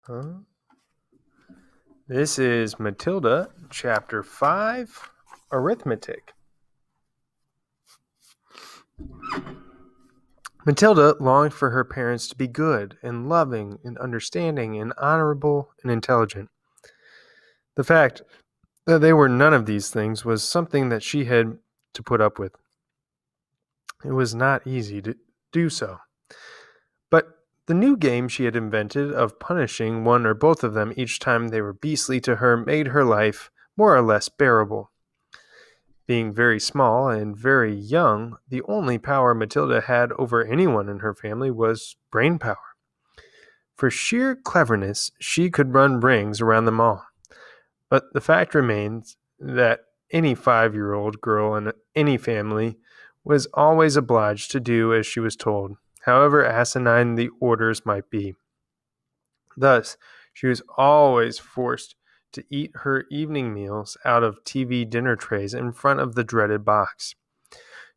Huh? This is Matilda, Chapter 5, Arithmetic. Matilda longed for her parents to be good and loving and understanding and honorable and intelligent. The fact that they were none of these things was something that she had to put up with. It was not easy to do so. But the new game she had invented of punishing one or both of them each time they were beastly to her made her life more or less bearable. Being very small and very young, the only power Matilda had over anyone in her family was brain power. For sheer cleverness, she could run rings around them all. But the fact remains that any 5-year-old girl in any family was always obliged to do as she was told, however asinine the orders might be. Thus, she was always forced to eat her evening meals out of TV dinner trays in front of the dreaded box.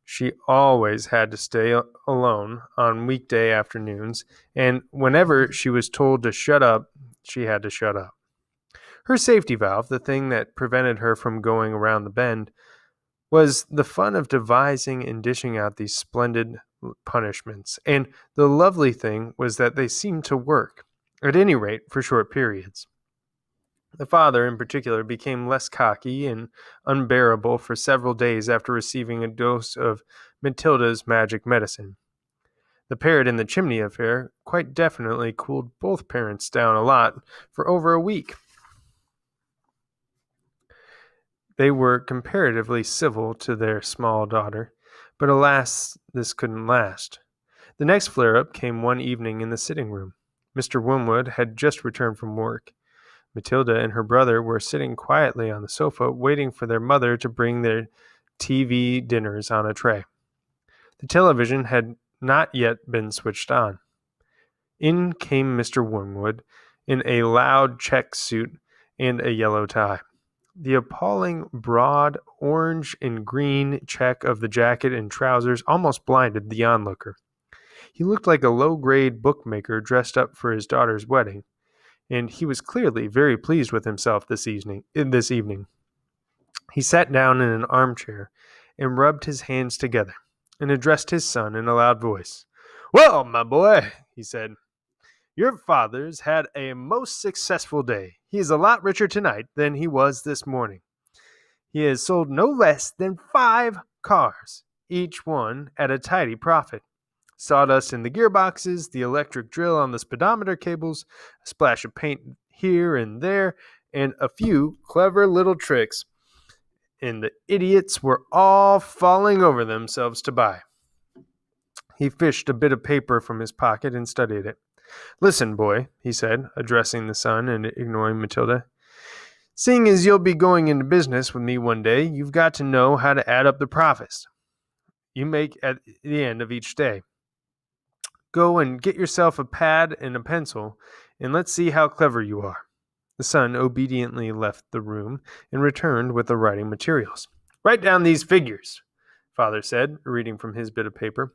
She always had to stay alone on weekday afternoons, and whenever she was told to shut up, she had to shut up. Her safety valve, the thing that prevented her from going around the bend, was the fun of devising and dishing out these splendid punishments, and the lovely thing was that they seemed to work, at any rate for short periods. The father, in particular, became less cocky and unbearable for several days after receiving a dose of Matilda's magic medicine. The parrot in the chimney affair quite definitely cooled both parents down a lot for over a week. They were comparatively civil to their small daughter, but alas, this couldn't last. The next flare-up came one evening in the sitting room. Mr. Wormwood had just returned from work. Matilda and her brother were sitting quietly on the sofa, waiting for their mother to bring their TV dinners on a tray. The television had not yet been switched on. In came Mr. Wormwood in a loud check suit and a yellow tie. The appalling broad orange and green check of the jacket and trousers almost blinded the onlooker. He looked like a low-grade bookmaker dressed up for his daughter's wedding, and he was clearly very pleased with himself this evening. He sat down in an armchair and rubbed his hands together and addressed his son in a loud voice. "Well, my boy," he said, "your father's had a most successful day. He is a lot richer tonight than he was this morning. He has sold no less than 5 cars, each one at a tidy profit. Sawdust in the gearboxes, the electric drill on the speedometer cables, a splash of paint here and there, and a few clever little tricks. And the idiots were all falling over themselves to buy." He fished a bit of paper from his pocket and studied it. "Listen, boy," he said, addressing the son and ignoring Matilda. "Seeing as you'll be going into business with me one day, you've got to know how to add up the profits you make at the end of each day. Go and get yourself a pad and a pencil, and let's see how clever you are." The son obediently left the room and returned with the writing materials. "Write down these figures," Father said, reading from his bit of paper.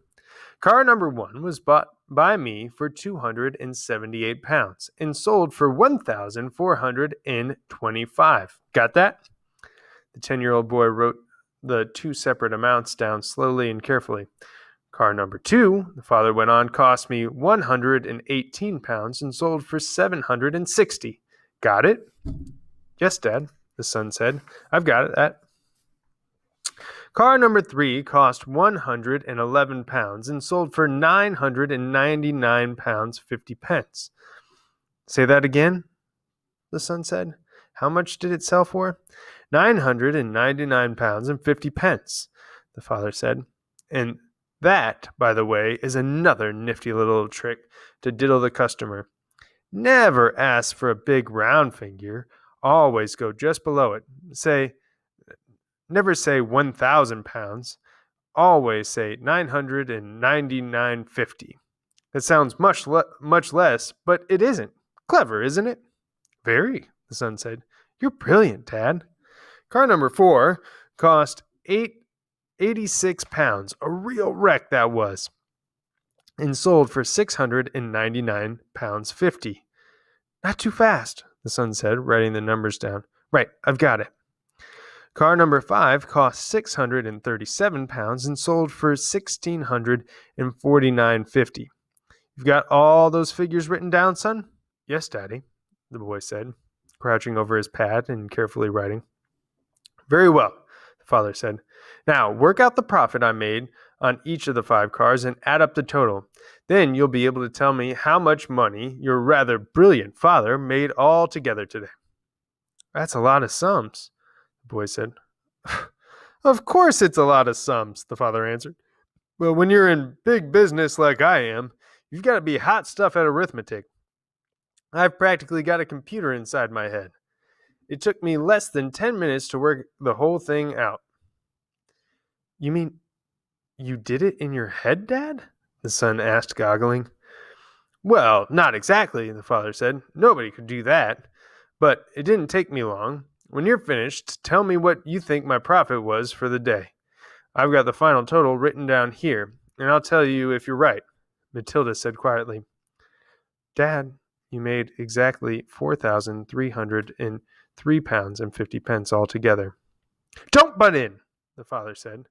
"Car number 1 was bought by me for £278 and sold for £1,425. Got that?" The 10-year-old boy wrote the 2 separate amounts down slowly and carefully. "Car number 2, the father went on, cost me £118 and sold for £760. Got it?" "Yes, Dad," the son said. "I've got that." "Car number 3 cost £111 and sold for £999.50. "Say that again," the son said. "How much did it sell for?" £999.50, the father said. "And that, by the way, is another nifty little trick to diddle the customer. Never ask for a big round figure. Always go just below it. Never say £1,000. Always say $999.50. That sounds much less, but it isn't. Clever, isn't it?" "Very," the son said. "You're brilliant, Dad." "Car number 4 cost £86, a real wreck that was, and sold for £699.50. Not too fast, the son said, writing the numbers down. Right, I've got it. Car number 5 cost 637 pounds and sold for 1,649.50. You've got all those figures written down, son? Yes, Daddy, the boy said, crouching over his pad and carefully writing. Very well, the father said. Now, work out the profit I made on each of the 5 cars and add up the total. Then you'll be able to tell me how much money your rather brilliant father made all together today. That's a lot of sums, the boy said. Of course it's a lot of sums, the father answered. But when you're in big business like I am, you've got to be hot stuff at arithmetic. I've practically got a computer inside my head. It took me less than 10 minutes to work the whole thing out. You mean you did it in your head, Dad? The son asked, goggling. Well, not exactly, the father said. Nobody could do that. But it didn't take me long. When you're finished, tell me what you think my profit was for the day. I've got the final total written down here, and I'll tell you if you're right, Matilda said quietly. Dad, you made exactly 4,303 pounds and 50 pence altogether. Don't butt in, the father said.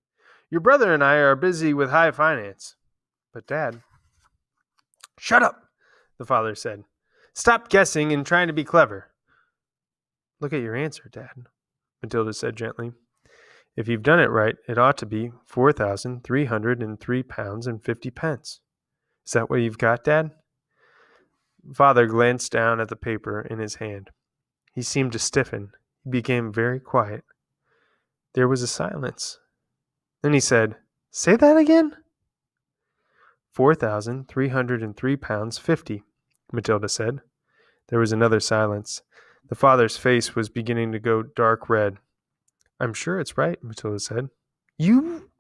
Your brother and I are busy with high finance. But Dad... Shut up, the father said. Stop guessing and trying to be clever. Look at your answer, Dad, Matilda said gently. If you've done it right, it ought to be 4,303 pounds and 50 pence. Is that what you've got, Dad? Father glanced down at the paper in his hand. He seemed to stiffen. He became very quiet. There was a silence. Then he said, Say that again? 4,303 pounds 50, Matilda said. There was another silence. The father's face was beginning to go dark red. I'm sure it's right, Matilda said. You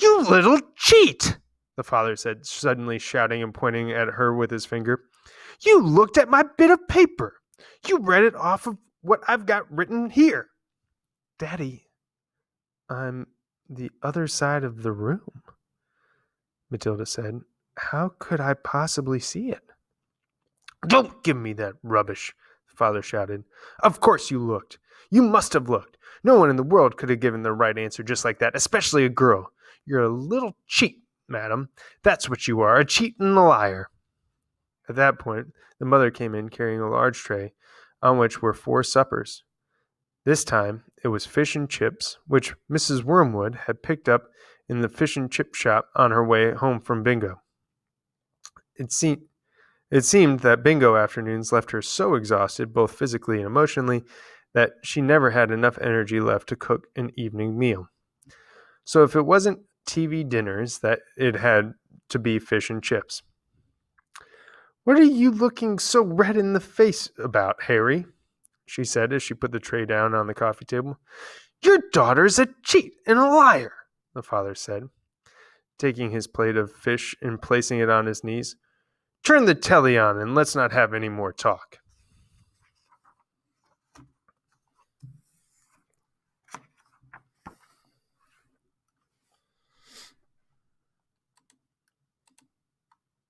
little cheat, the father said, suddenly shouting and pointing at her with his finger. You looked at my bit of paper. You read it off of what I've got written here. Daddy, I'm the other side of the room, Matilda said. How could I possibly see it? Don't give me that rubbish, the father shouted. Of course you looked. You must have looked. No one in the world could have given the right answer just like that, especially a girl. You're a little cheat, madam. That's what you are, a cheat and a liar. At that point, the mother came in carrying a large tray on which were 4 suppers. This time, it was fish and chips, which Mrs. Wormwood had picked up in the fish and chip shop on her way home from bingo. It seemed that bingo afternoons left her so exhausted, both physically and emotionally, that she never had enough energy left to cook an evening meal. So if it wasn't TV dinners, that it had to be fish and chips. What are you looking so red in the face about, Harry? She said as she put the tray down on the coffee table. Your daughter's a cheat and a liar, the father said, taking his plate of fish and placing it on his knees. Turn the telly on and let's not have any more talk.